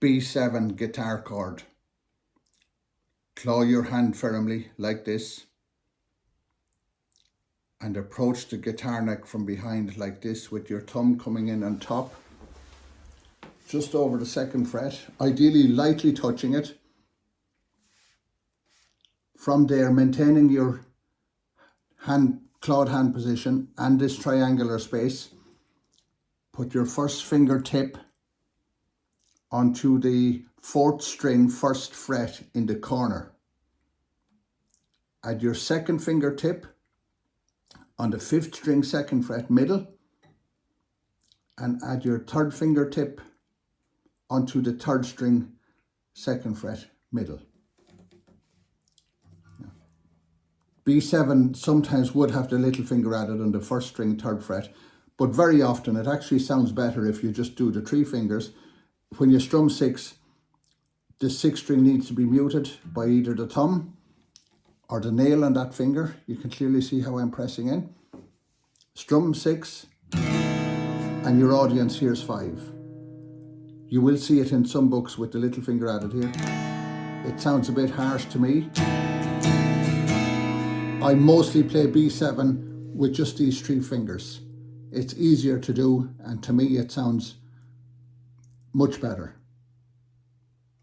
B7 guitar chord. Claw your hand firmly like this and approach the guitar neck from behind like this with your thumb coming in on top, just over the 2nd fret, ideally lightly touching it. From there, maintaining your clawed hand position and this triangular space, put your 1st fingertip onto the 4th string 1st fret in the corner. Add your 2nd fingertip on the 5th string 2nd fret middle, and add your 3rd fingertip onto the 3rd string 2nd fret middle. B7 sometimes would have the little finger added on the 1st string 3rd fret, but very often it actually sounds better if you just do the 3 fingers. When you strum 6, the 6th string needs to be muted by either the thumb or the nail on that finger. You can clearly see how I'm pressing in. Strum 6 and your audience hears 5. You will see it in some books with the little finger added here. It sounds a bit harsh to me. I mostly play B7 with just these 3 fingers. It's easier to do, and to me it sounds much better.